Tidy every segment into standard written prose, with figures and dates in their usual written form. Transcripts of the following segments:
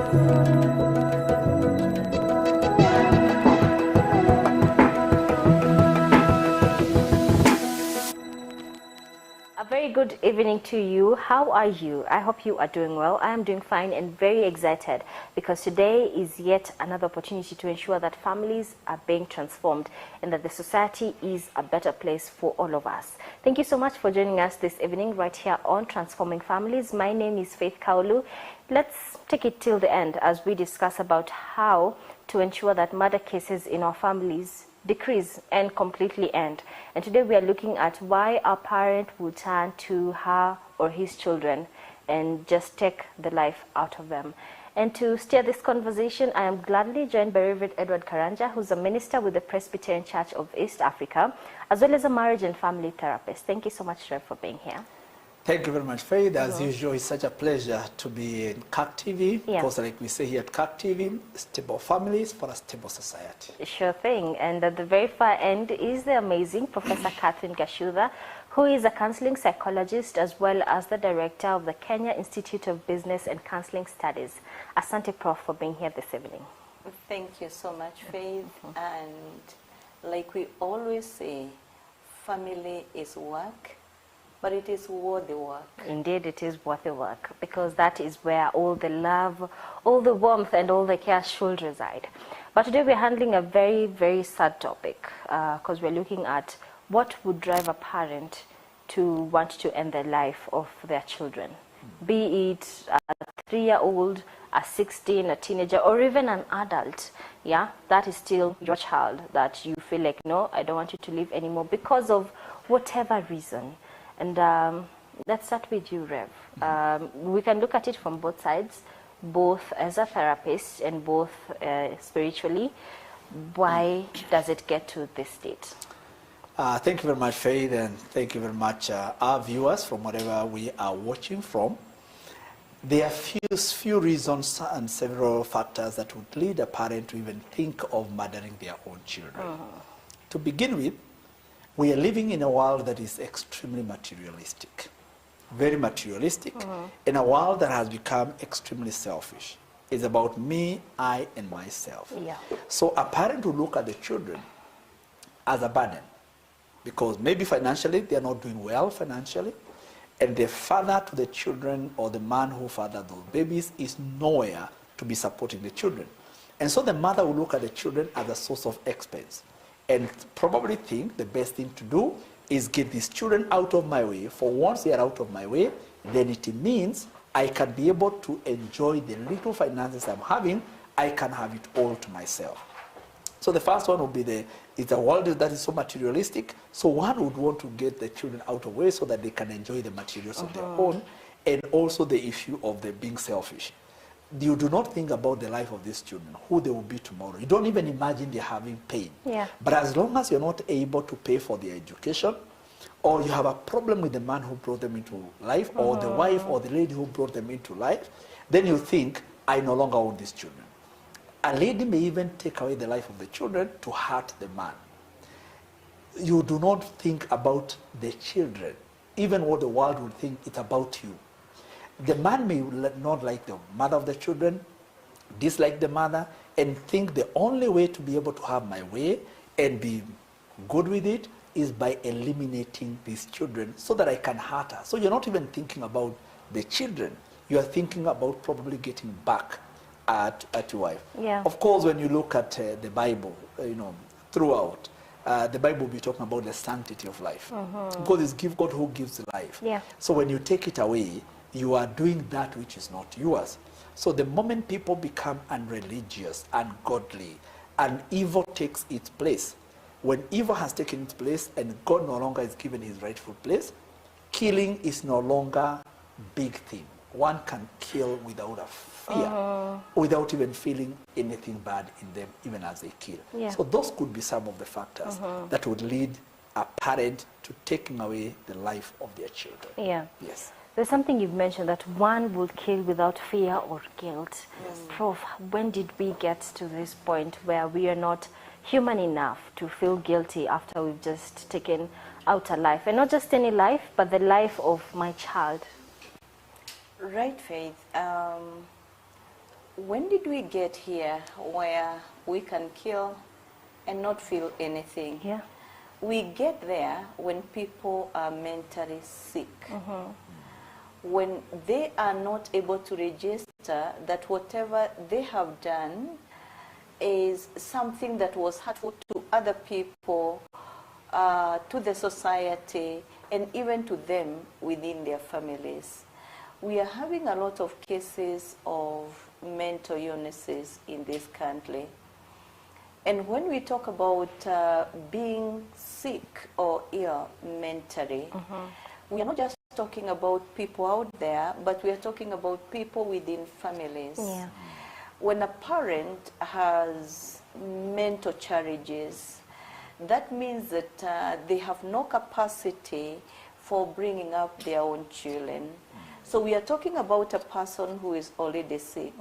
A very good evening to you. How are you? I hope you are doing well. I am doing fine and very excited because today is yet another opportunity to ensure that families are being transformed and that the society is a better place for all of us. Thank you so much for joining us this evening right here on Transforming Families. My name is Faith Kaulu. Let's take it till the end as we discuss about how to ensure that murder cases in our families decrease and completely end. And today we are looking at why a parent would turn to her or his children and just take the life out of them. And to steer this conversation, I am gladly joined by Reverend Edward Karanja, who's a minister with the Presbyterian Church of East Africa, as well as a marriage and family therapist. Thank you so much, Rev, for being here. Thank you very much, Faith. As usual, it's such a pleasure to be in CAC TV. Yeah. Because like we say here at CAC TV, stable families for a stable society. Sure thing. And at the very far end is the amazing Professor Catherine Gashuda, who is a counseling psychologist as well as the director of the Kenya Institute of Business and Counseling Studies. Asante, Prof, for being here this evening. Thank you so much, Faith. And like we always say, family is work, but it is worth the work. Indeed, it is worth the work because that is where all the love, all the warmth, and all the care should reside. But today we're handling a very, very sad topic because we're looking at what would drive a parent to want to end the life of their children, be it a 3-year-old, a 16, a teenager, or even an adult. Yeah, that is still your child that you feel like, no, I don't want you to live anymore because of whatever reason. And let's start with you, Rev. We can look at it from both sides, both as a therapist and both spiritually. Why does it get to this state? Thank you very much, Faith, and thank you very much, our viewers, from wherever we are watching from. There are few reasons and several factors that would lead a parent to even think of murdering their own children. To begin with, we are living in a world that is extremely materialistic, very materialistic, in a world that has become extremely selfish. It's about me, I, and myself. Yeah. So a parent will look at the children as a burden because maybe financially they are not doing well financially, and the father to the children or the man who fathered those babies is nowhere to be supporting the children. And so the mother will look at the children as a source of expense and probably think the best thing to do is get these children out of my way. For once they are out of my way, then it means I can be able to enjoy the little finances I'm having. I can have it all to myself. So the first one would be the world that is so materialistic. So one would want to get the children out of the way so that they can enjoy the materials of their own, and also the issue of the being selfish. You do not think about the life of these children, who they will be tomorrow. You don't even imagine they're having pain. Yeah. But as long as you're not able to pay for their education, or you have a problem with the man who brought them into life, or the wife or the lady who brought them into life, then you think, I no longer own these children. A lady may even take away the life of the children to hurt the man. You do not think about the children, even what the world would think it's about you. The man may not like the mother of the children, dislike the mother, and think the only way to be able to have my way and be good with it is by eliminating these children so that I can hurt her. So you're not even thinking about the children. You are thinking about probably getting back at your wife. Yeah. Of course, when you look at the Bible, throughout, the Bible will be talking about the sanctity of life. God is God who gives life. Yeah. So when you take it away, you are doing that which is not yours. So the moment people become unreligious, ungodly, and evil takes its place, when evil has taken its place and God no longer is given his rightful place, killing is no longer a big thing. One can kill without a fear, without even feeling anything bad in them, even as they kill. Yeah. So those could be some of the factors that would lead a parent to taking away the life of their children. Yeah. Yes. There's something you've mentioned, that one will kill without fear or guilt. Prof, when did we get to this point where we are not human enough to feel guilty after we've just taken out a life? And not just any life, but the life of my child. Right, Faith. when did we get here where we can kill and not feel anything? Yeah. We get there when people are mentally sick. When they are not able to register that whatever they have done is something that was hurtful to other people, to the society, and even to them within their families. We are having a lot of cases of mental illnesses in this country. And when we talk about being sick or ill mentally, we are not just talking about people out there, but we are talking about people within families. Yeah. When a parent has mental challenges, that means that they have no capacity for bringing up their own children. So we are talking about a person who is already sick,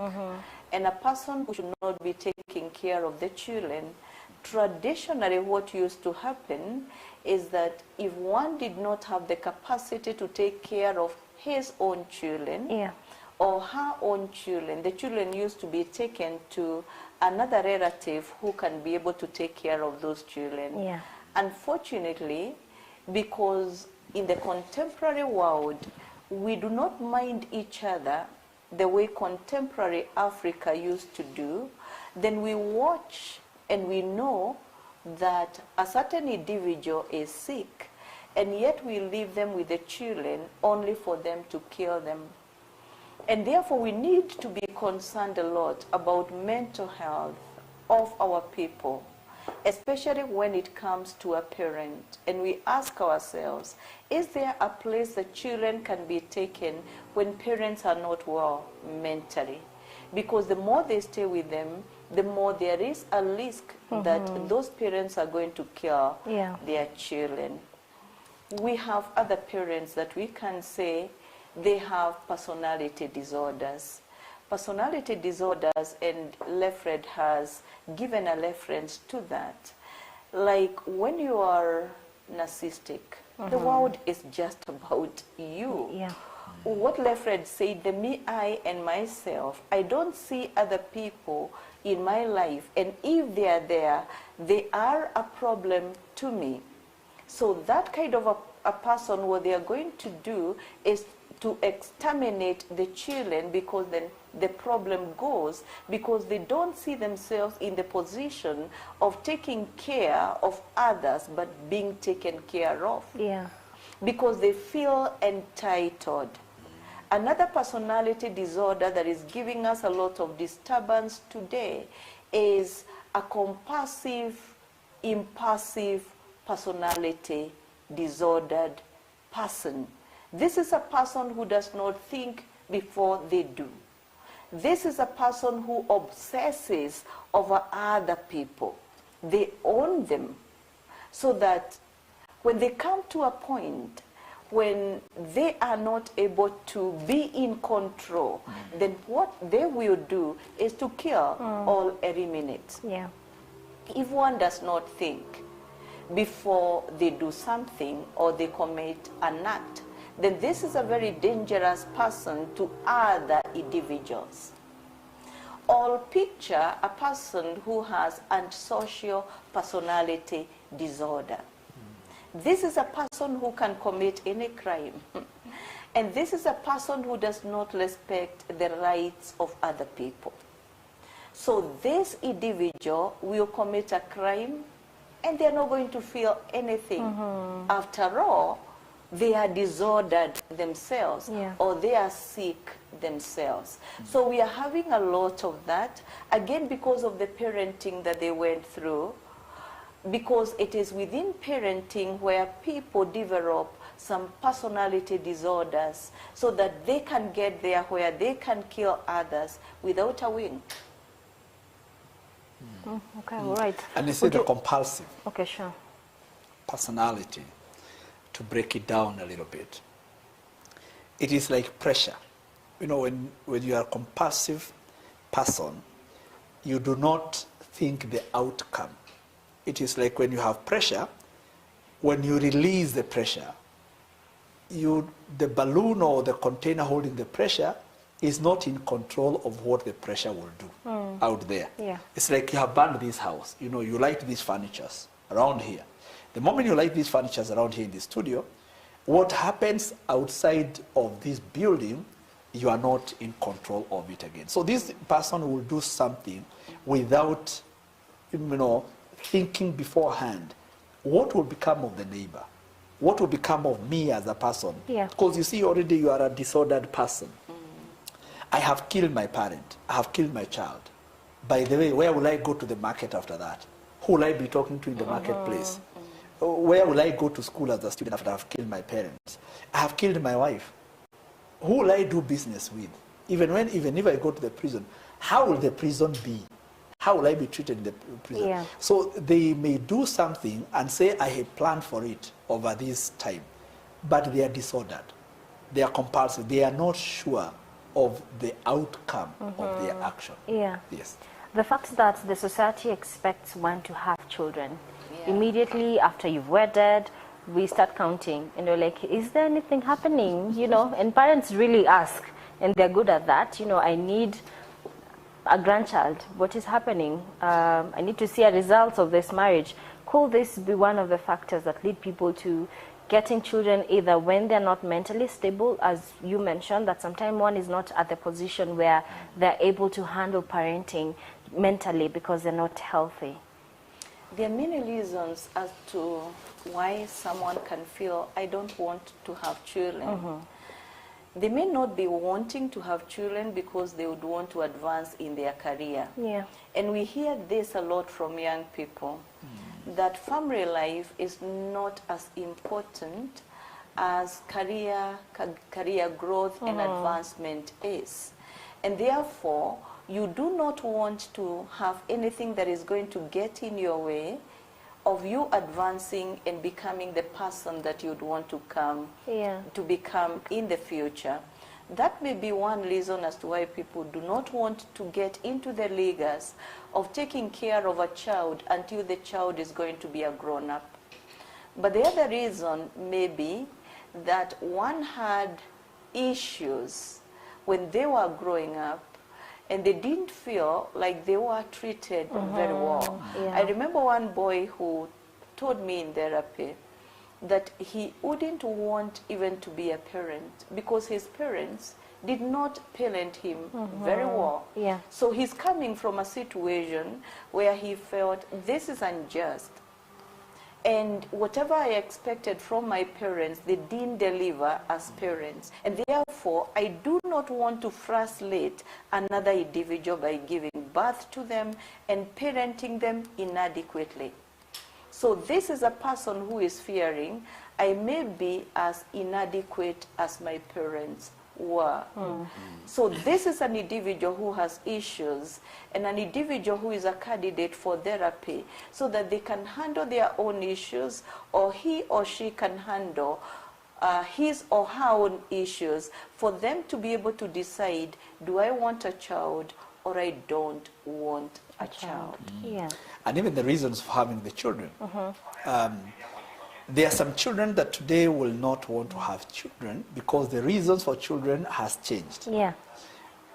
and a person who should not be taking care of the children. Traditionally, what used to happen is that if one did not have the capacity to take care of his own children, Yeah. or her own children, the children used to be taken to another relative who can be able to take care of those children. Yeah. Unfortunately, because in the contemporary world, we do not mind each other the way contemporary Africa used to do, then we watch and we know that a certain individual is sick, and yet we leave them with the children only for them to kill them. And therefore we need to be concerned a lot about mental health of our people, especially when it comes to a parent. And we ask ourselves, is there a place that children can be taken when parents are not well mentally? Because the more they stay with them, the more there is a risk that those parents are going to kill Yeah. their children. We have other parents that we can say they have personality disorders. Personality disorders, and Lefred has given a reference to that. Like when you are narcissistic, the world is just about you. Yeah. What Lefred said, the me, I, and myself, I don't see other people in my life, and if they are there, they are a problem to me. So that kind of a person, what they are going to do is to exterminate the children, because then the problem goes, because they don't see themselves in the position of taking care of others, but being taken care of. Yeah. Because they feel entitled. Another personality disorder that is giving us a lot of disturbance today is a compulsive, impulsive personality disordered person. This is a person who does not think before they do. This is a person who obsesses over other people. They own them, so that when they come to a point when they are not able to be in control, then what they will do is to kill all eliminate. Yeah. If one does not think before they do something or they commit an act, then this is a very dangerous person to other individuals. Or picture a person who has antisocial personality disorder. This is a person who can commit any crime. And this is a person who does not respect the rights of other people. So this individual will commit a crime, and they're not going to feel anything. After all, they are disordered themselves, Yeah. or they are sick themselves. So we are having a lot of that, again because of the parenting that they went through, because it is within parenting where people develop some personality disorders, so that they can get there where they can kill others without a wink. Okay, all right. And is it a compulsive Okay, sure. personality? To break it down a little bit, it is like pressure. You know, when you are a compulsive person, you do not think the outcome. It is like when you have pressure, when you release the pressure, the balloon or the container holding the pressure is not in control of what the pressure will do out there. Yeah. It's like you have burned this house. You know, you like these furnitures around here. The moment you like these furnitures around here in the studio, what happens outside of this building, you are not in control of it again. So this person will do something without, you know, thinking beforehand. What will become of the neighbor? What will become of me as a person? Yeah. Because you see, already you are a disordered person. I have killed my parent. I have killed my child. By the way, where will I go to the market after that? Who will I be talking to in the marketplace? Where will I go to school as a student after I have killed my parents? I have killed my wife. Who will I do business with? Even if I go to the prison, how will the prison be? How will I be treated in the prison? Yeah. So they may do something and say, I have planned for it over this time. But they are disordered. They are compulsive. They are not sure of the outcome of their action. Yeah. Yes. The fact that the society expects one to have children, Yeah. immediately after you've wedded, we start counting and they're like, is there anything happening? You know, and parents really ask, and they're good at that. You know, I need a grandchild. What is happening? I need to see a result of this marriage. Could this be one of the factors that lead people to getting children either when they're not mentally stable, as you mentioned, that sometimes one is not at the position where they're able to handle parenting mentally because they're not healthy? There are many reasons as to why someone can feel, I don't want to have children. They may not be wanting to have children because they would want to advance in their career. Yeah. And we hear this a lot from young people, that family life is not as important as career growth and advancement is. And therefore, you do not want to have anything that is going to get in your way of you advancing and becoming the person that you'd want to become in the future. That may be one reason as to why people do not want to get into the leaguers of taking care of a child until the child is going to be a grown-up. But the other reason may be that one had issues when they were growing up and they didn't feel like they were treated very well. Yeah. I remember one boy who told me in therapy that he wouldn't want even to be a parent because his parents did not parent him very well. Yeah. So he's coming from a situation where he felt this is unjust. And whatever I expected from my parents, they didn't deliver as parents. And therefore, I do not want to frustrate another individual by giving birth to them and parenting them inadequately. So this is a person who is fearing, I may be as inadequate as my parents were. So this is an individual who has issues and an individual who is a candidate for therapy so that they can handle their own issues, or he or she can handle his or her own issues, for them to be able to decide, do I want a child or I don't want a child. Yeah. And even the reasons for having the children. There are some children that today will not want to have children because the reasons for children has changed. Yeah.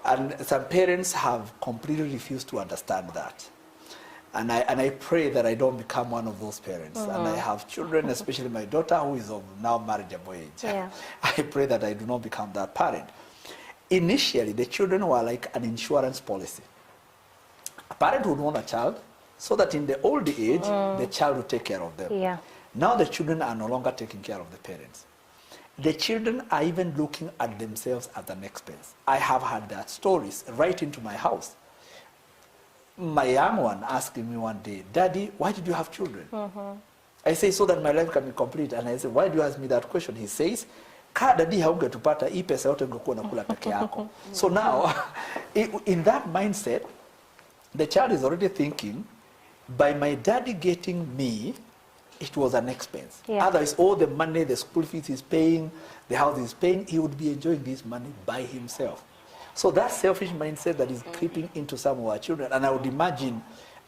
And some parents have completely refused to understand that. And I pray that I don't become one of those parents. And I have children, especially my daughter who is of now marriageable age. Yeah. I pray that I do not become that parent. Initially, the children were like an insurance policy. A parent would want a child so that in the old age, the child would take care of them. Yeah. Now the children are no longer taking care of the parents. The children are even looking at themselves as an expense. I have had that stories right into my house. My young one asking me one day, Daddy, why did you have children? I say, so that my life can be complete. And I say, why do you ask me that question? He says, ka daddy haungetupata hii pesa yote ungekuwa unakula peke yako. So now, in that mindset, the child is already thinking, by my daddy getting me, it was an expense. Yeah. Otherwise, all the money, the school fees he's paying, the house he's paying, he would be enjoying this money by himself. So that selfish mindset that is creeping into some of our children, and I would imagine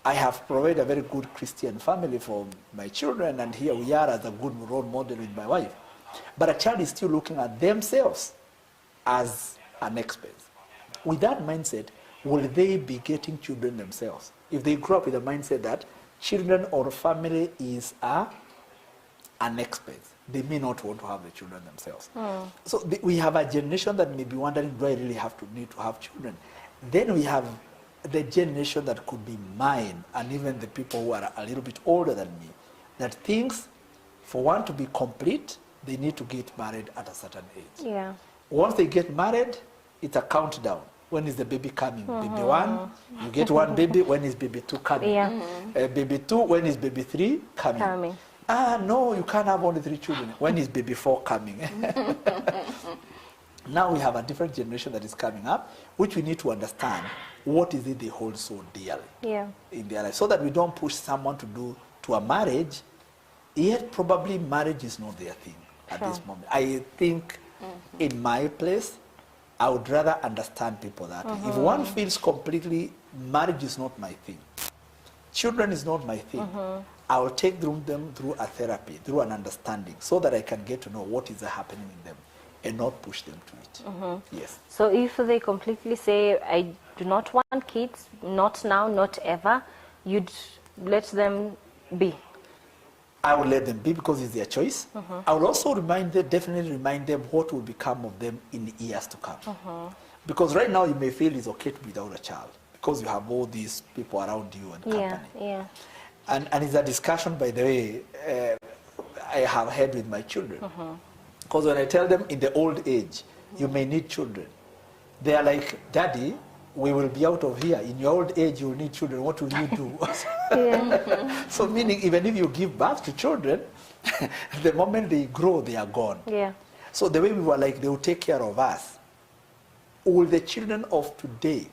I have provided a very good Christian family for my children, and here we are as a good role model with my wife. But a child is still looking at themselves as an expense. with that mindset, will they be getting children themselves? If they grow up with a mindset that children or family is an expense, they may not want to have the children themselves. So we have a generation that may be wondering, do I really need to have children? Then we have the generation that could be mine, and even the people who are a little bit older than me, that thinks for one to be complete, they need to get married at a certain age. Yeah. Once they get married, it's a countdown. When is the baby coming? Baby 1, you get 1 baby. When is baby 2 coming? Yeah. Baby 2, when is baby 3 coming? No, you can't have only 3 children. When is baby 4 coming? Now we have a different generation that is coming up, which we need to understand what is it they hold so dearly in their life, so that we don't push someone to a marriage, yet probably marriage is not their thing at this moment. I think in my place, I would rather understand people that if one feels completely, marriage is not my thing, children is not my thing, I will take them through a therapy, through an understanding, so that I can get to know what is happening in them and not push them to it. Yes. So if they completely say, I do not want kids, not now, not ever, you'd let them be? I will let them be because it's their choice. I will also definitely remind them what will become of them in the years to come. Because right now you may feel it's okay to be without a child because you have all these people around you and company. Yeah. And it's a discussion, by the way, I have had with my children. Because when I tell them in the old age, you may need children, they are like, Daddy, we will be out of here. In your old age, you will need children. What will you do? So meaning, even if you give birth to children, the moment they grow, they are gone. So the way we were like, they will take care of us. Will the children of today,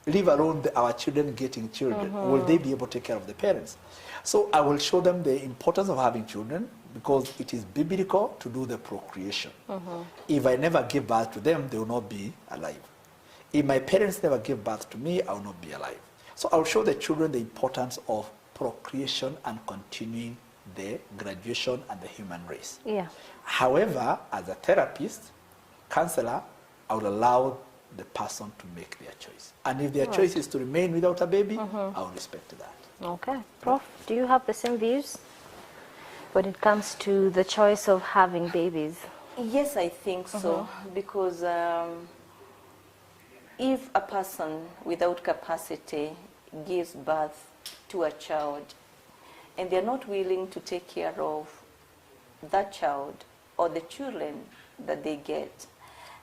leave alone our children getting children, will they be able to take care of the parents? So I will show them the importance of having children, because it is biblical to do the procreation. If I never give birth to them, they will not be alive. If my parents never give birth to me, I will not be alive. So I'll show the children the importance of procreation and continuing the graduation and the human race. However, as a therapist, counselor, I will allow the person to make their choice. And if their choice is to remain without a baby, I will respect that. Okay. Prof, do you have the same views when it comes to the choice of having babies? Yes, I think so, because if a person without capacity gives birth to a child and they're not willing to take care of that child or the children that they get,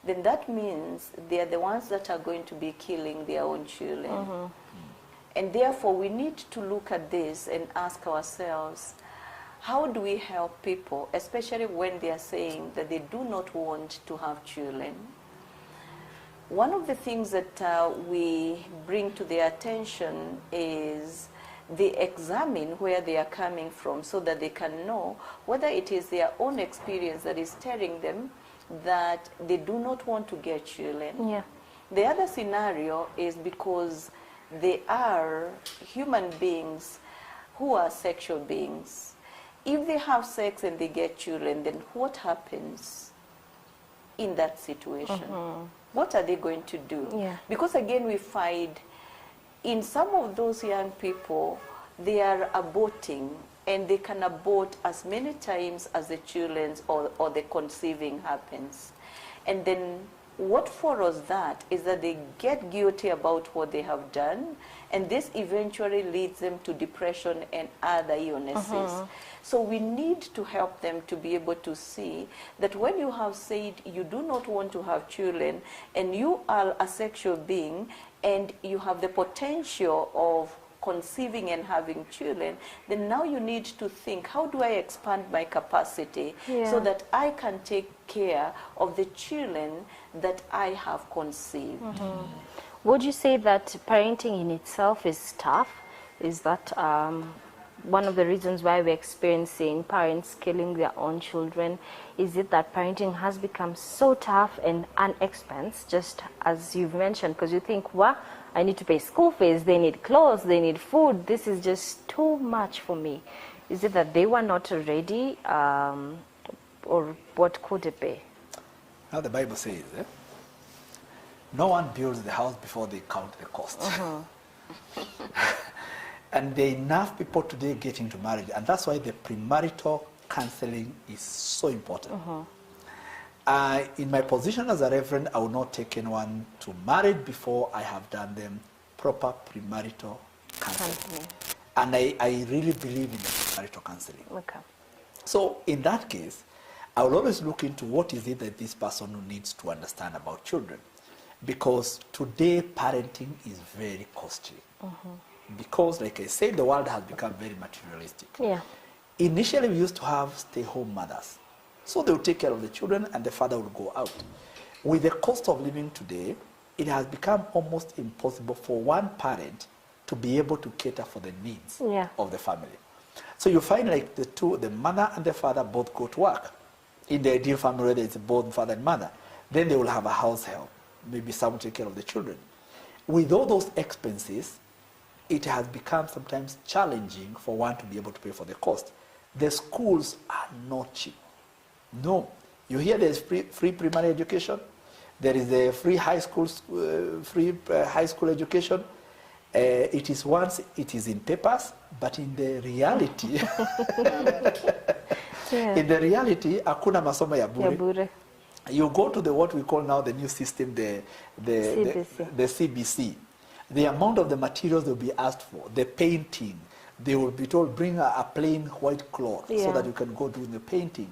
then that means they are the ones that are going to be killing their own children. And therefore we need to look at this and ask ourselves, how do we help people, especially when they are saying that they do not want to have children? One of the things that we bring to their attention is they examine where they are coming from so that they can know whether it is their own experience that is telling them that they do not want to get children. The other scenario is because they are human beings who are sexual beings. If they have sex and they get children, then what happens in that situation? What are they going to do? Because again, we find in some of those young people, they are aborting, and they can abort as many times as the children's or the conceiving happens. And then what follows that is that they get guilty about what they have done, and this eventually leads them to depression and other illnesses. So we need to help them to be able to see that when you have said you do not want to have children, and you are a sexual being, and you have the potential of conceiving and having children, then now you need to think, how do I expand my capacity so that I can take care of the children that I have conceived? Would you say that parenting in itself is tough? Is that one of the reasons why we're experiencing parents killing their own children? Is it that parenting has become so tough and an expense, just as you've mentioned, because you think, well, I need to pay school fees, they need clothes, they need food, this is just too much for me? Is it that they were not ready, or what could it be? How the Bible says, no one builds the house before they count the cost. And there are enough people today getting into marriage, and that's why the premarital counseling is so important. In my position as a reverend, I will not take anyone to marriage before I have done them proper premarital counseling. And I really believe in the premarital counseling. Okay. So in that case, I will always look into what is it that this person needs to understand about children. Because today parenting is very costly. Because, like I said, the world has become very materialistic. Yeah. Initially, we used to have stay-home mothers. So they would take care of the children and the father would go out. With the cost of living today, it has become almost impossible for one parent to be able to cater for the needs of the family. So you find like the mother and the father both go to work. In the ideal family, where it's both father and mother, then they will have a house help. Maybe someone take care of the children. With all those expenses, it has become sometimes challenging for one to be able to pay for the cost. The schools are not cheap. No. You hear there's free primary education. There is a free high school education. It is once it is in papers, but in the reality, in the reality, hakuna masomo ya bure. You go to what we call now the new system, the CBC. The amount of the materials they'll be asked for, the painting, they will be told bring a plain white cloth so that you can go do the painting.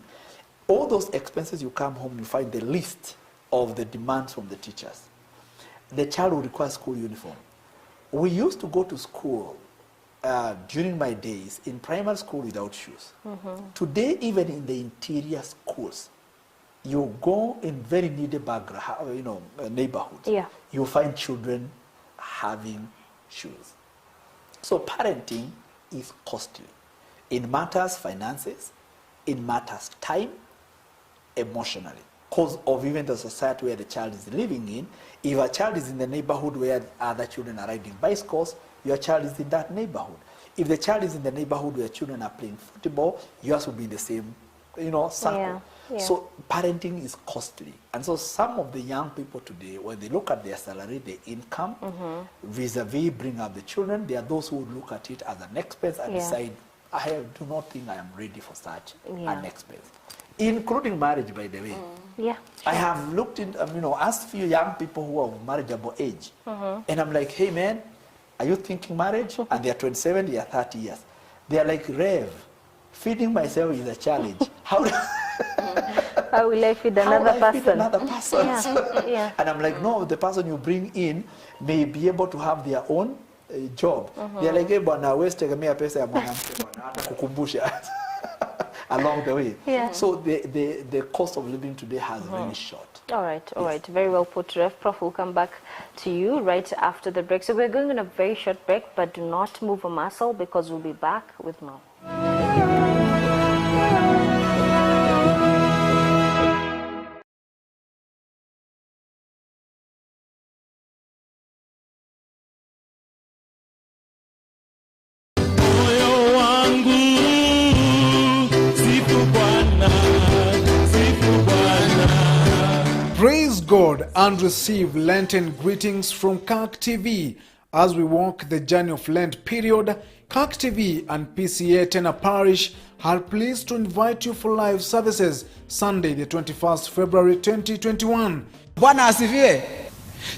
All those expenses, you come home, you find the list of the demands from the teachers. The child will require school uniform. We used to go to school during my days in primary school without shoes. Today, even in the interior schools, you go in very needy background, neighborhoods. You find children having shoes. So parenting is costly. It matters finances, it matters time, emotionally. Because of even the society where the child is living in. If a child is in the neighborhood where other children are riding bicycles, your child is in that neighborhood. If the child is in the neighborhood where children are playing football, yours will be in the same, circle. So parenting is costly. And so some of the young people today, when they look at their salary, their income, vis-a-vis bring up the children, there are those who would look at it as an expense and decide, I do not think I am ready for such an expense. Including marriage, by the way. I have looked in, asked few young people who are of marriageable age. And I'm like, hey man, are you thinking marriage? And they are 27, they are 30 years. They are like, Rev, feeding myself is a challenge. How will I feed another person? And I'm like, no, the person you bring in may be able to have their own job. They are like, hey, bwana, wewe tegemea pesa ya mwanamke bwana, hata kukumbusha along the way. So the cost of living today has really shot. All right. Very well put, Rev. Prof, will come back to you right after the break. So we're going on a very short break, but do not move a muscle because we'll be back with more. Praise God and receive Lenten greetings from CAC TV. As we walk the journey of Lent period, CAC TV and PCA Tena Parish are pleased to invite you for live services Sunday the 21st February 2021. Bwana asifiwe.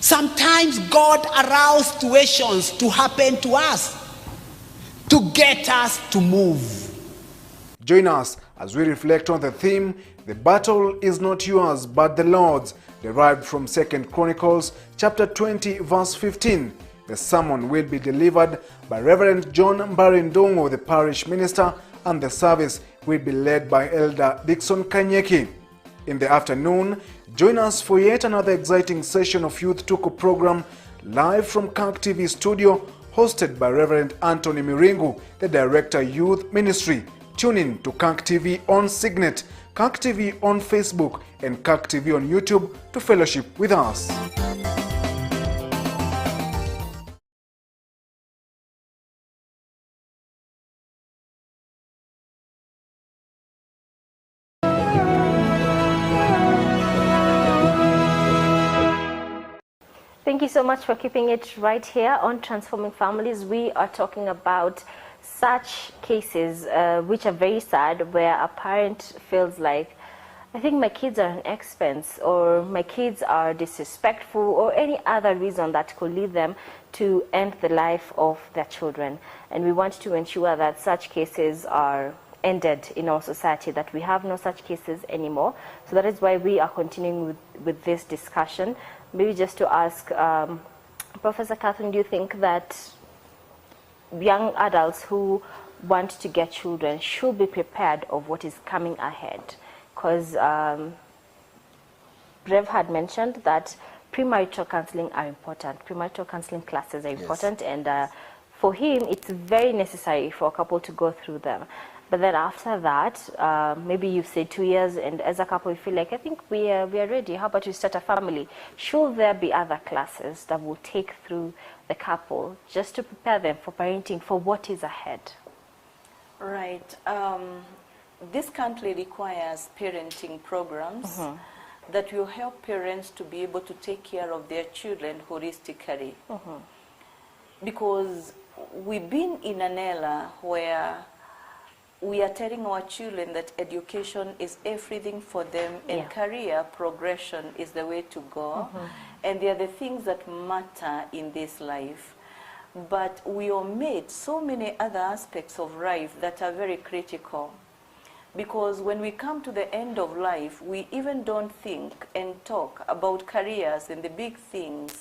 Sometimes God allows situations to happen to us to get us to move. Join us as we reflect on the theme, The Battle is Not Yours but the Lord's, derived from 2 Chronicles chapter 20 verse 15. The sermon will be delivered by Reverend John Mbarindongo, the parish minister, and the service will be led by Elder Dixon Kanyeki. In the afternoon, join us for yet another exciting session of Youth Tuko program live from CAC TV studio, hosted by Reverend Anthony Miringu, the Director Youth Ministry. Tune in to CAC TV on Signet, CAC TV on Facebook, and CAC TV on YouTube to fellowship with us. Thank you so much for keeping it right here on Transforming Families. We are talking about such cases which are very sad, where a parent feels like, I think my kids are an expense, or my kids are disrespectful, or any other reason that could lead them to end the life of their children. And we want to ensure that such cases are ended in our society, that we have no such cases anymore. So that is why we are continuing with this discussion. Maybe just to ask, Professor Catherine, do you think that young adults who want to get children should be prepared of what is coming ahead? Because Rev had mentioned that premarital counseling are important. Premarital counseling classes are important, and for him, it's very necessary for a couple to go through them. But then after that, maybe you've said 2 years, and as a couple you feel like, I think we are ready. How about you start a family? Should there be other classes that will take through the couple just to prepare them for parenting, for what is ahead? Right. This country requires parenting programs that will help parents to be able to take care of their children holistically. Because we've been in an era where we are telling our children that education is everything for them, and career progression is the way to go, and they are the things that matter in this life. But we omit so many other aspects of life that are very critical. Because when we come to the end of life, we even don't think and talk about careers and the big things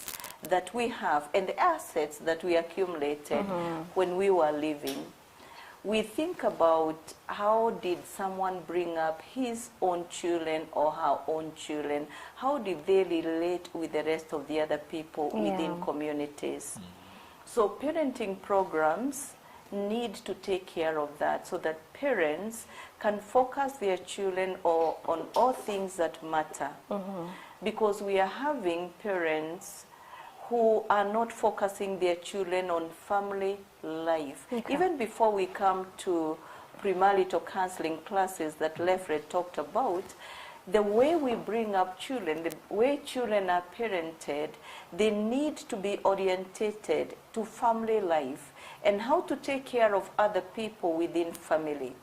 that we have and the assets that we accumulated when we were living. We think about how did someone bring up his own children or her own children, how did they relate with the rest of the other people within communities. So parenting programs need to take care of that, so that parents can focus their children on all things that matter. Because we are having parents who are not focusing their children on family life. Even before we come to premarital counseling classes that Lefred talked about, the way we bring up children, the way children are parented, they need to be orientated to family life and how to take care of other people within family.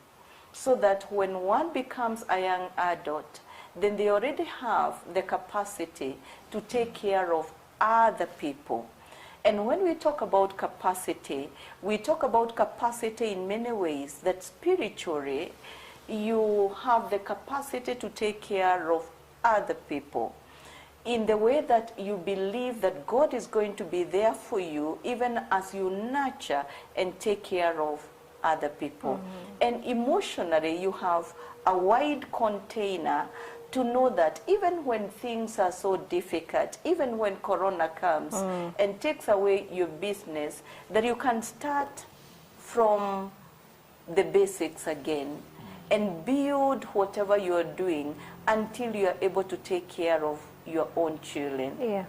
So that when one becomes a young adult, then they already have the capacity to take care of other people. And when we talk about capacity, we talk about capacity in many ways, that spiritually you have the capacity to take care of other people in the way that you believe that God is going to be there for you even as you nurture and take care of other people. And emotionally you have a wide container to know that even when things are so difficult, even when Corona comes and takes away your business, that you can start from the basics again and build whatever you are doing until you are able to take care of your own children.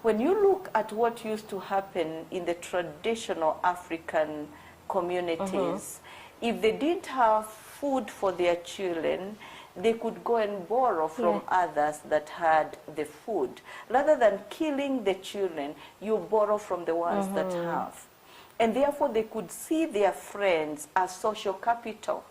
When you look at what used to happen in the traditional African communities, if they didn't have food for their children, they could go and borrow from others that had the food. Rather than killing the children, you borrow from the ones that have. And therefore they could see their friends as social capital.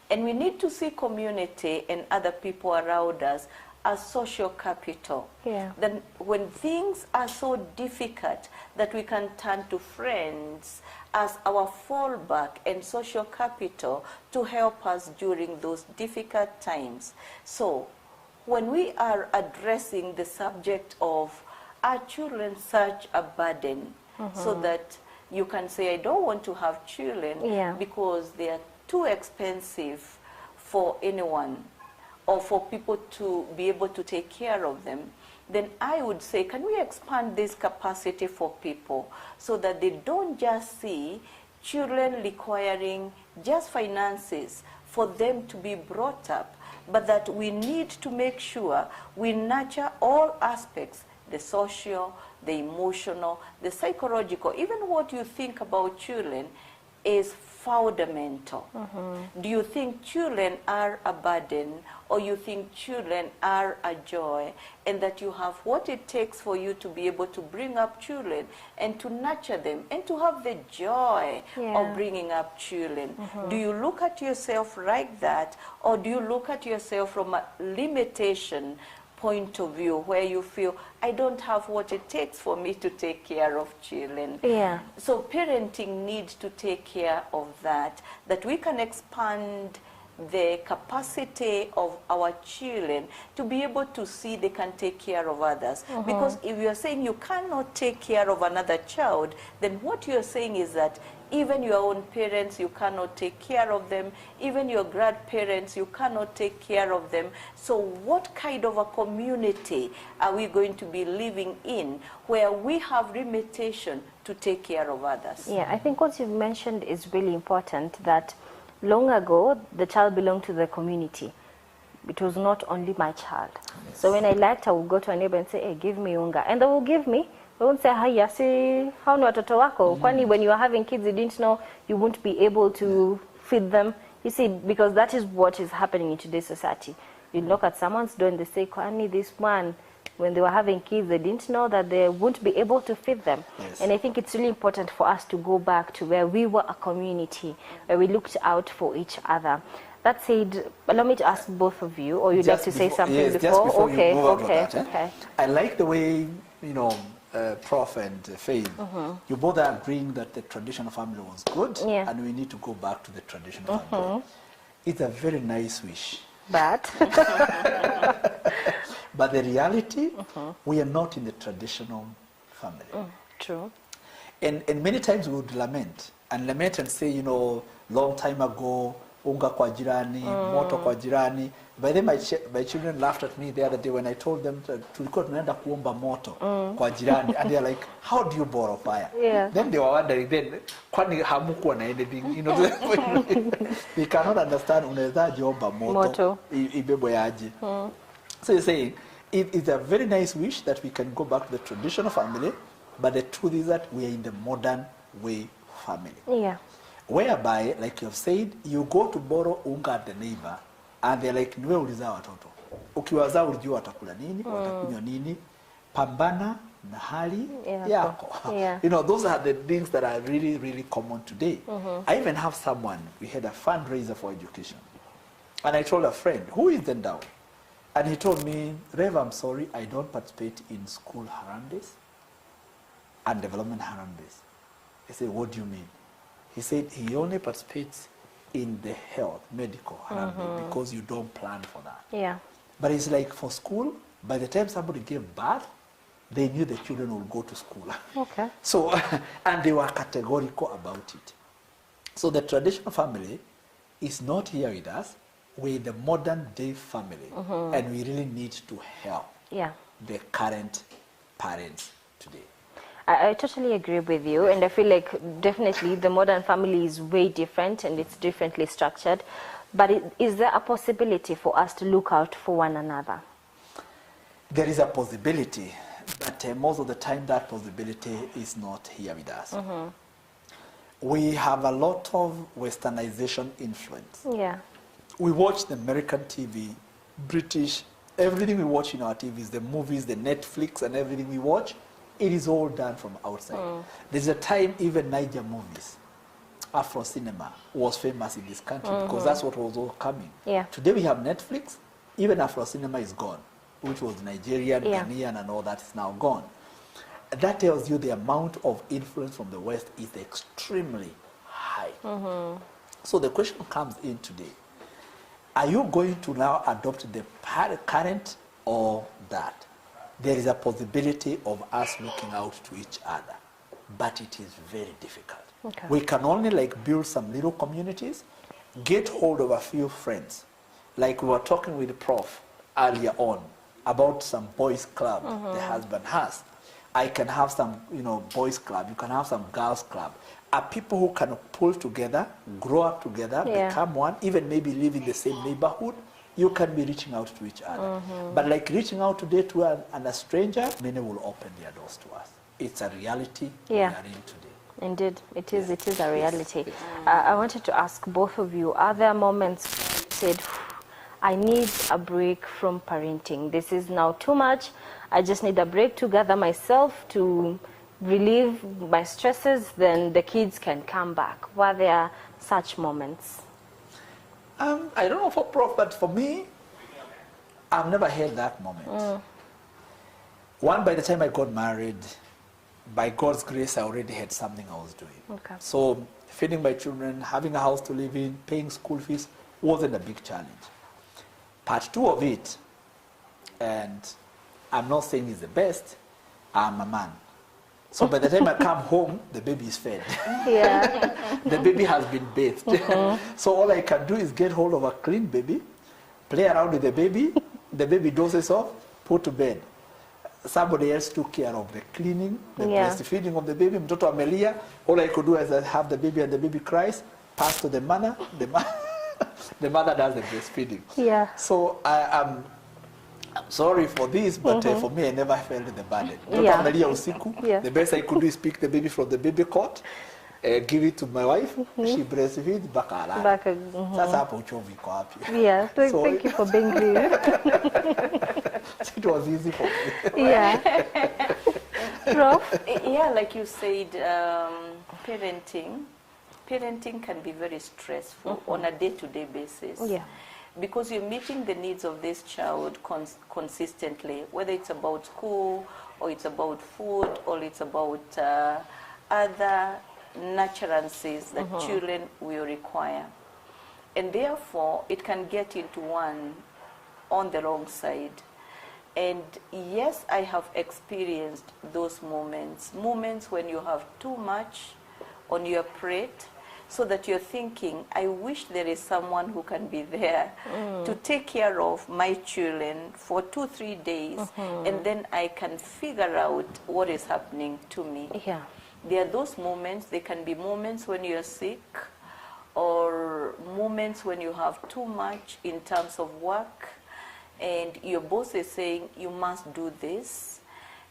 And we need to see community and other people around us as social capital. Then when things are so difficult, that we can turn to friends as our fallback and social capital to help us during those difficult times. So when we are addressing the subject of are children such a burden, so that you can say, I don't want to have children because they are too expensive for anyone or for people to be able to take care of them, then I would say, can we expand this capacity for people so that they don't just see children requiring just finances for them to be brought up, but that we need to make sure we nurture all aspects, the social, the emotional, the psychological, even what you think about children is fundamental. Do you think children are a burden, or you think children are a joy, and that you have what it takes for you to be able to bring up children and to nurture them and to have the joy of bringing up children? Do you look at yourself like that, or do you look at yourself from a limitation point of view where you feel, I don't have what it takes for me to take care of children? Yeah. So parenting needs to take care of that we can expand the capacity of our children to be able to see they can take care of others. Because if you're saying you cannot take care of another child, then what you're saying is that even your own parents, you cannot take care of them. Even your grandparents, you cannot take care of them. So what kind of a community are we going to be living in where we have limitation to take care of others? Yeah, I think what you've mentioned is really important, that long ago, the child belonged to the community. It was not only my child. Yes. So when I liked, I would go to a neighbor and say, hey, give me unga. And they will give me. They won't say, haya, si, how ni watoto wako? Kwani when you are having kids, you didn't know you won't be able to feed them. You see, because that is what is happening in today's society. You knock at someone's door and they say, kwani this one, when they were having kids, they didn't know that they wouldn't be able to feed them. Yes. And I think it's really important for us to go back to where we were a community, where we looked out for each other. That said, allow me to ask both of you, or you'd like to say something yes, before? Just before Okay, you move on to okay, that, okay. I like the way, Prof and Faith, you both are agreeing that the traditional family was good, Yeah. and we need to go back to the traditional family. It's a very nice wish. But But the reality, we are not in the traditional family. true. And many times we would lament and say, long time ago, unga kwa jirani, moto kwa jirani. By then my children laughed at me the other day when I told them tulikuwa tunaenda kuomba moto kwa jirani, and they're like, how do you borrow fire? Yeah. Then they were wondering, then kwani hamukuwa na anything, they cannot understand unawezaje omba moto ibebwe aje. So you're saying it's a very nice wish that we can go back to the traditional family, but the truth is that we are in the modern way family. Yeah. Whereby, like you have said, you go to borrow unga at the neighbor, and they're like, niwe ulizaa watoto. Ukiwazaa ulijua watakula nini, watakunywa nini, pambana na hali yako. Yeah. Those are the things that are really, really common today. I even have someone, we had a fundraiser for education. And I told a friend, who is endowed? And he told me, Rev, I'm sorry, I don't participate in school harambes and development harambes. I said, what do you mean? He said he only participates in the health, medical harambee because you don't plan for that. Yeah. But it's like for school, by the time somebody gave birth, they knew the children would go to school. Okay. So, and they were categorical about it. So the traditional family is not here with us. We're the modern day family, and we really need to help the current parents today. I totally agree with you, and I feel like definitely the modern family is way different and it's differently structured. But is there a possibility for us to look out for one another? There is a possibility, but most of the time that possibility is not here with us. We have a lot of westernization influence. Yeah. We watch the American TV, British, everything we watch in our TVs, the movies, the Netflix and everything we watch, it is all done from outside. There's a time even Niger movies, Afro cinema was famous in this country because that's what was all coming. Yeah. Today we have Netflix, even Afro cinema is gone, which was Nigerian, Ghanaian and all that is now gone. That tells you the amount of influence from the West is extremely high. So the question comes in today. Are you going to now adopt the current or that? There is a possibility of us looking out to each other, but it is very difficult. Okay. We can only build some little communities, get hold of a few friends. Like we were talking with the Prof earlier on about some boys club the husband has. I can have some, boys club. You can have some girls club. Are people who can pull together, grow up together, become one, even maybe live in the same neighborhood. You can be reaching out to each other. But reaching out today to a stranger, many will open their doors to us. It's a reality we are in today. Indeed, it is a reality. I wanted to ask both of you, are there moments where you said, I need a break from parenting? This is now too much. I just need a break to gather myself, to relieve my stresses, then the kids can come back. Were there such moments? I don't know for Prof, but for me, I've never had that moment. One, by the time I got married, by God's grace, I already had something I was doing. Okay. So feeding my children, having a house to live in, paying school fees wasn't a big challenge. Part two of it, and I'm not saying it's the best, I'm a man. So by the time I come home, the baby is fed. Yeah. The baby has been bathed. So all I can do is get hold of a clean baby, play around with the baby dozes off, put to bed. Somebody else took care of the cleaning, the breastfeeding of the baby. Mtoto amelia, all I could do is have the baby and the baby cries, pass to the mother, the mother does the breastfeeding. Yeah. So I'm sorry for this, but for me, I never felt the burden. Yeah. Amelia usiku, Yeah. the best I could do is pick the baby from the baby cot, give it to my wife, she breastfeeds, Back, Sasa hapo uchovu iko wapi? Yeah, thank you for being real. It was easy for me. Yeah. Prof? Yeah, like you said, parenting can be very stressful on a day-to-day basis. Yeah. Because you're meeting the needs of this child consistently, whether it's about school, or it's about food, or it's about other nurturances that children will require. And therefore, it can get into one on the wrong side. And yes, I have experienced those moments when you have too much on your plate, so that you're thinking, I wish there is someone who can be there to take care of my children for 2-3 days, and then I can figure out what is happening to me. Yeah. There are those moments. There can be moments when you're sick, or moments when you have too much in terms of work, and your boss is saying, you must do this,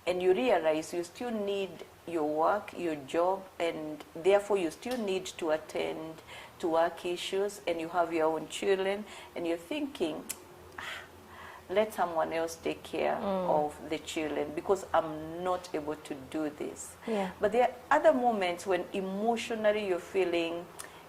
and you realize you still need your work, your job, and therefore you still need to attend to work issues, and you have your own children, and you're thinking, let someone else take care of the children, because I'm not able to do this. Yeah. But there are other moments when emotionally you're feeling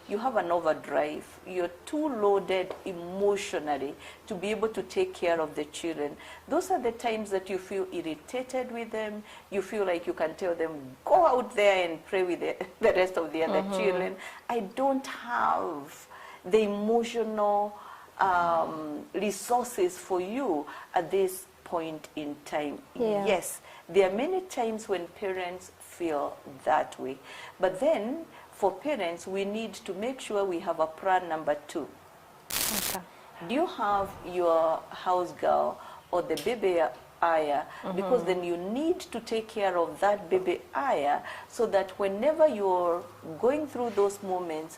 you have an overdrive. You're too loaded emotionally to be able to take care of the children. Those are the times that you feel irritated with them. You feel like you can tell them, go out there and play with the rest of the other children. I don't have the emotional resources for you at this point in time. Yeah. Yes, there are many times when parents feel that way. But then, for parents, we need to make sure we have a plan number 2. Okay. Do you have your house girl or the baby ayah? Because then you need to take care of that baby ayah, so that whenever you're going through those moments,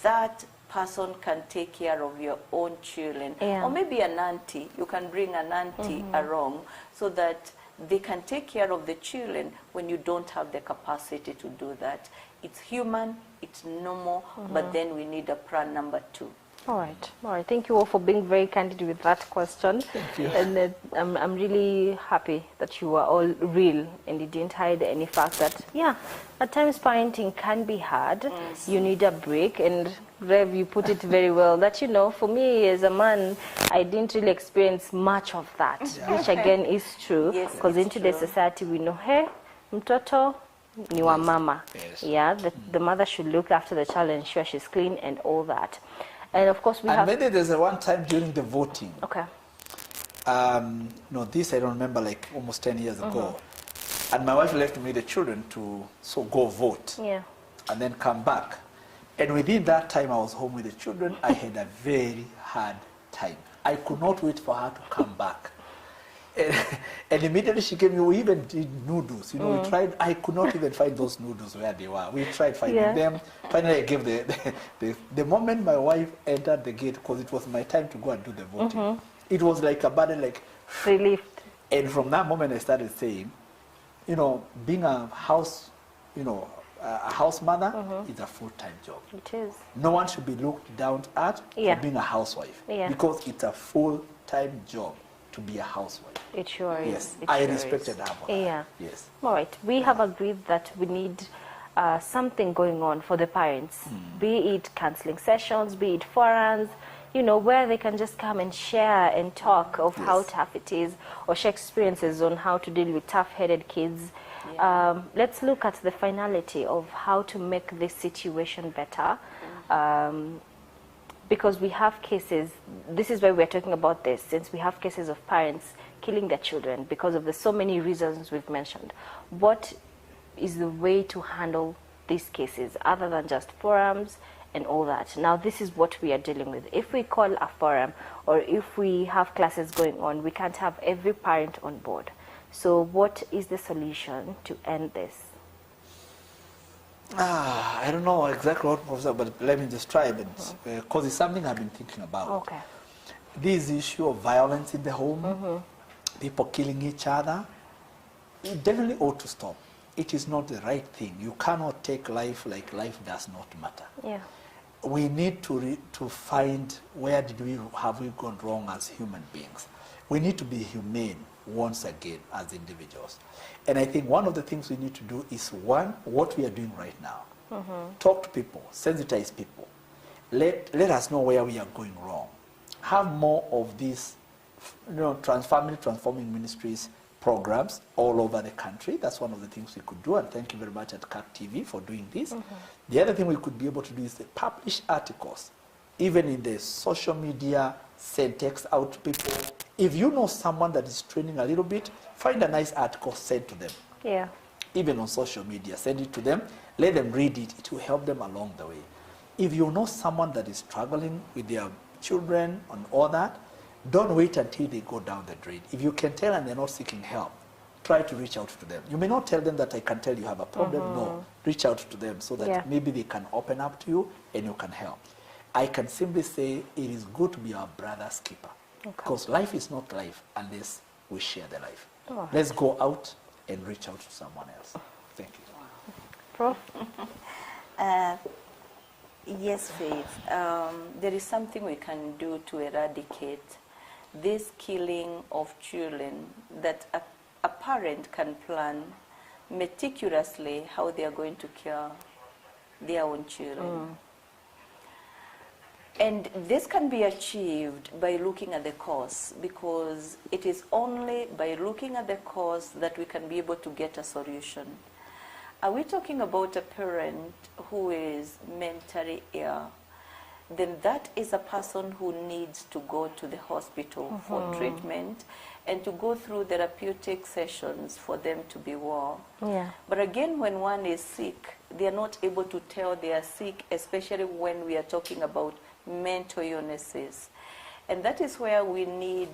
that person can take care of your own children. Yeah. Or maybe an auntie. You can bring an auntie along, so that they can take care of the children when you don't have the capacity to do that. It's human, it's normal, but then we need a plan number 2. All right. Thank you all for being very candid with that question. Thank you. And I'm really happy that you were all real and you didn't hide any fact that, yeah, at times parenting can be hard. You need a break. And Rev, you put it very well that, you know, for me as a man, I didn't really experience much of that, which again is true. Yes, Because it's in today's true. society, we know, hey, mtoto ni wa mama. Yes. Yeah, the mother should look after the child and ensure she's clean and all that. And of course, we And have. maybe there's a one time during the voting. Okay. No, this I don't remember, like almost 10 years ago. And my wife left me the children to go vote Yeah. and then come back. And within that time I was home with the children, I had a very hard time. I could not wait for her to come back. And immediately she came, we even did noodles. You know, we tried, I could not even find those noodles where they were. We tried finding them. Finally, I gave the moment my wife entered the gate, because it was my time to go and do the voting, it was like a burden, like, Relieved. and from that moment I started saying, you know, being a house, you know, a house mother is a full-time job. It is. No one should be looked down at Yeah. for being a housewife Yeah. because it's a full-time job to be a housewife. It sure is. Yes, It I sure respected is. her for that. Yeah. Yes. All right. We have agreed that we need something going on for the parents, be it counseling sessions, be it forums, you know, where they can just come and share and talk of how Yes. tough it is, or share experiences on how to deal with tough-headed kids. Let's look at the finality of how to make this situation better. Because we have cases, this is why we're talking about this, since we have cases of parents killing their children because of the so many reasons we've mentioned. What is the way to handle these cases other than just forums and all that? Now, this is what we are dealing with. If we call a forum or if we have classes going on, we can't have every parent on board. So what is the solution to end this? I don't know exactly what was that, but let me just try it because it's something I've been thinking about. Okay. This issue of violence in the home, people killing each other, it definitely ought to stop. It is not the right thing. You cannot take life like life does not matter. Yeah. We need to find where have we gone wrong as human beings. We need to be humane once again as individuals. And I think one of the things we need to do is, one, what we are doing right now. Talk to people, sensitize people. Let us know where we are going wrong. Have more of these, family transforming ministries programs all over the country. That's one of the things we could do, and thank you very much at CAT TV for doing this. The other thing we could be able to do is to publish articles, even in the social media, send text out to people. If you know someone that is training a little bit, find a nice article, send to them. Yeah. Even on social media, send it to them, let them read it. It will help them along the way. If you know someone that is struggling with their children and all that, don't wait until they go down the drain. If you can tell and they're not seeking help, try to reach out to them. You may not tell them that I can tell you have a problem. No, reach out to them so that maybe they can open up to you and you can help. I can simply say it is good to be our brother's keeper. Because life is not life unless we share the life. Let's go out and reach out to someone else. Thank you. Prof? Yes, Faith. There is something we can do to eradicate this killing of children, that a parent can plan meticulously how they are going to kill their own children. And this can be achieved by looking at the cause, because it is only by looking at the cause that we can be able to get a solution. Are we talking about a parent who is mentally ill? Then that is a person who needs to go to the hospital for treatment and to go through therapeutic sessions for them to be well. Yeah. But again, when one is sick, they are not able to tell they are sick, especially when we are talking about mental illnesses. And that is where we need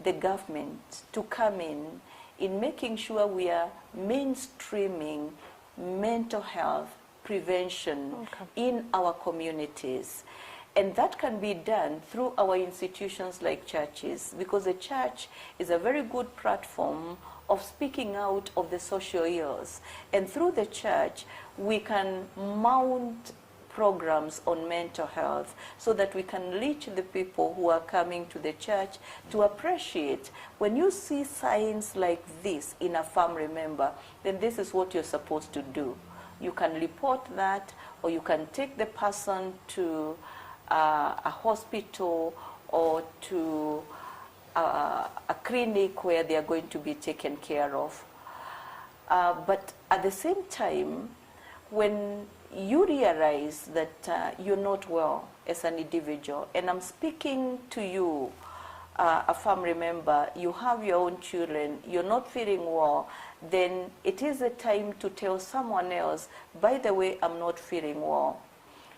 the government to come in making sure we are mainstreaming mental health prevention in our communities. And that can be done through our institutions like churches, because the church is a very good platform of speaking out of the social ills. And through the church, we can mount programs on mental health so that we can reach the people who are coming to the church to appreciate when you see signs like this in a family member, then this is what you're supposed to do. You can report that, or you can take the person to a hospital or to a clinic where they are going to be taken care of. But at the same time, when you realize that you're not well as an individual, and I'm speaking to you, a family member, you have your own children, you're not feeling well, then it is a time to tell someone else, by the way, I'm not feeling well.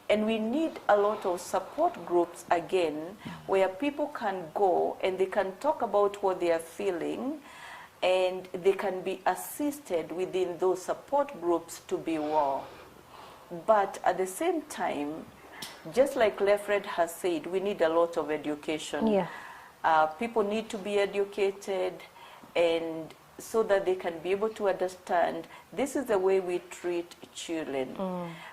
And we need a lot of support groups again, where people can go and they can talk about what they are feeling, and they can be assisted within those support groups to be well. But at the same time, just like Lefred has said, we need a lot of education. Yeah. People need to be educated, and so that they can be able to understand this is the way we treat children.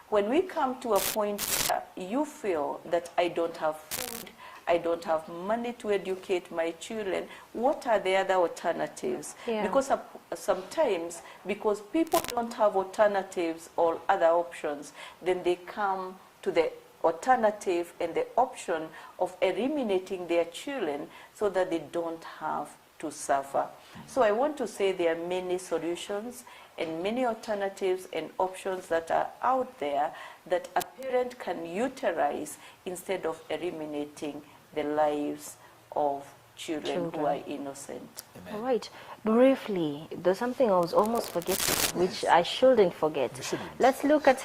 When we come to a point where you feel that I don't have food, I don't have money to educate my children, what are the other alternatives? Yeah. Because sometimes, because people don't have alternatives or other options, then they come to the alternative and the option of eliminating their children so that they don't have to suffer. So I want to say there are many solutions and many alternatives and options that are out there that a parent can utilize instead of eliminating the lives of children who are innocent. Amen. All right. Briefly, there's something I was almost forgetting, which I shouldn't forget. Let's look at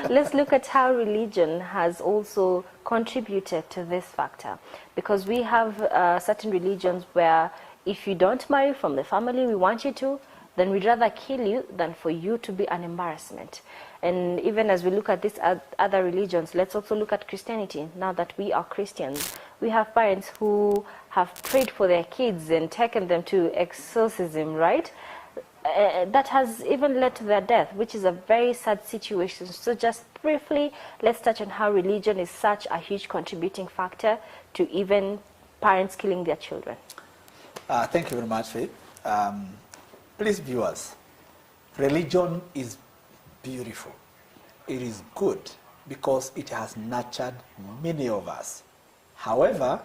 let's look at how religion has also contributed to this factor, because we have certain religions where if you don't marry from the family we want you to, then we'd rather kill you than for you to be an embarrassment. And even as we look at these other religions, let's also look at Christianity. Now that we are Christians, we have parents who have prayed for their kids and taken them to exorcism, right? That has even led to their death, which is a very sad situation. So just briefly, let's touch on how religion is such a huge contributing factor to even parents killing their children. Thank you very much, Faith. Please, viewers, religion is beautiful. It is good because it has nurtured many of us. However,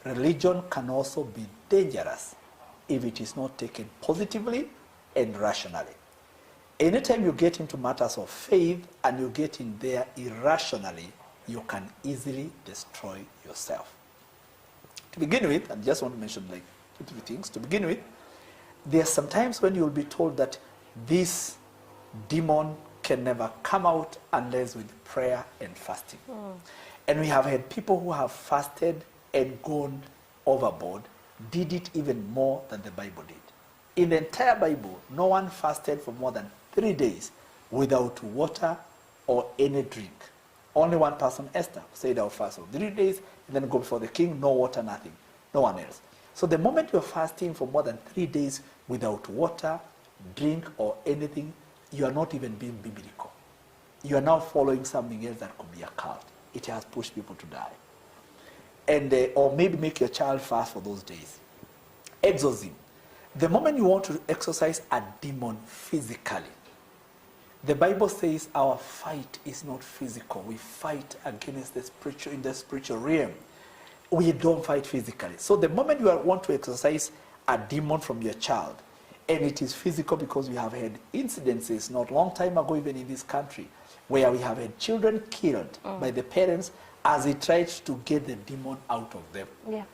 religion can also be dangerous if it is not taken positively and rationally. Anytime you get into matters of faith and you get in there irrationally, you can easily destroy yourself. To begin with, I just want to mention like 2 things. To begin with, there are some times when you'll be told that this demon can never come out unless with prayer and fasting. And we have had people who have fasted and gone overboard, did it even more than the Bible did. In the entire Bible, no one fasted for more than 3 days without water or any drink. Only one person, Esther, said I'll fast for 3 days and then go before the king, no water, nothing. No one else. So the moment you're fasting for more than 3 days without water, drink, or anything, you are not even being biblical. You are now following something else that could be a cult. It has pushed people to die. And or maybe make your child fast for those days. Exorcism. The moment you want to exorcise a demon physically, the Bible says our fight is not physical. We fight against the spiritual, in the spiritual realm. We don't fight physically. So the moment you want to exorcise a demon from your child, and it is physical, because we have had incidences not long time ago, even in this country, where we have had children killed by the parents as they tried to get the demon out of them. Yeah.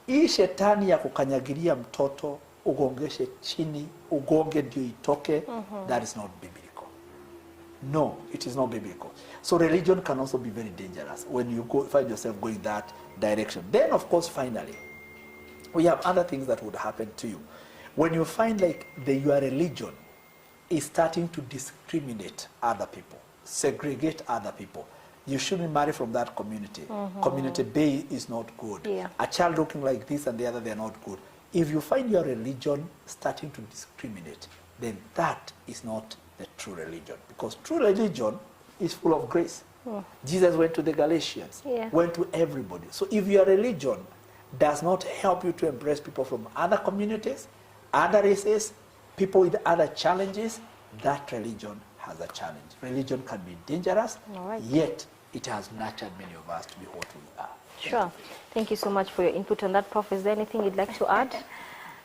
Hii shetani ya kukanyagiria mtoto, ugongeshe chini, ugonge ndio itoke, that is not biblical. No, it is not biblical. So religion can also be very dangerous when you find yourself going that direction. Then, of course, finally, we have other things that would happen to you. When you find like your religion is starting to discriminate other people, segregate other people, you shouldn't marry from that community. Community B is not good. Yeah. A child looking like this and the other, they're not good. If you find your religion starting to discriminate, then that is not the true religion. Because true religion is full of grace. Jesus went to the Galatians, went to everybody. So if your religion does not help you to embrace people from other communities, other races, people with other challenges, that religion has a challenge. Religion can be dangerous, yet it has nurtured many of us to be what we are. Sure. Thank you so much for your input on that, Prof. Is there anything you'd like to add?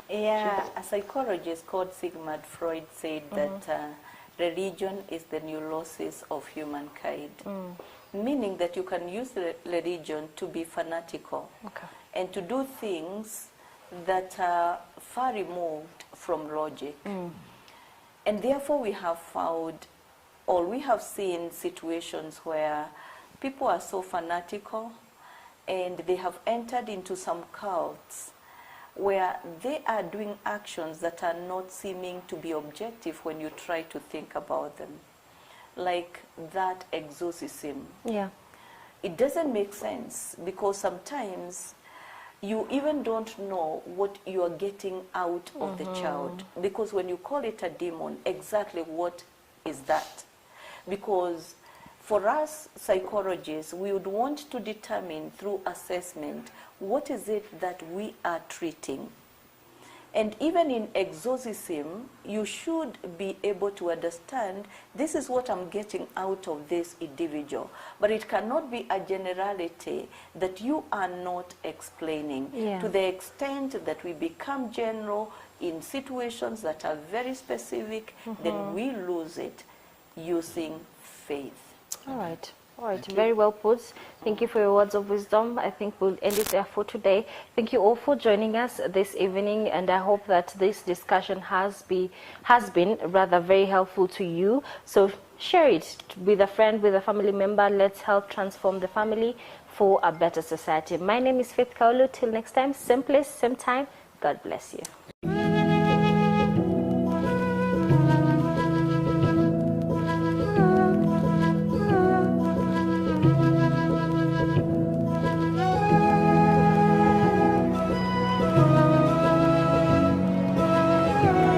Yeah, a psychologist called Sigmund Freud said that religion is the neurosis of humankind, meaning that you can use religion to be fanatical and to do things that are far removed from logic. And therefore we have found, or we have seen situations where people are so fanatical and they have entered into some cults where they are doing actions that are not seeming to be objective when you try to think about them. Like that exorcism. Yeah. It doesn't make sense because sometimes you even don't know what you are getting out of the child. Because when you call it a demon, exactly what is that? Because for us psychologists, we would want to determine through assessment what is it that we are treating. And even in exorcism, you should be able to understand, this is what I'm getting out of this individual. But it cannot be a generality that you are not explaining. Yeah. To the extent that we become general in situations that are very specific, then we lose it using faith. All right. All right, very well put. Thank you for your words of wisdom. I think we'll end it there for today. Thank you all for joining us this evening, and I hope that this discussion has been rather very helpful to you. So share it with a friend, with a family member. Let's help transform the family for a better society. My name is Faith Kaulu. Till next time, same place, same time. God bless you.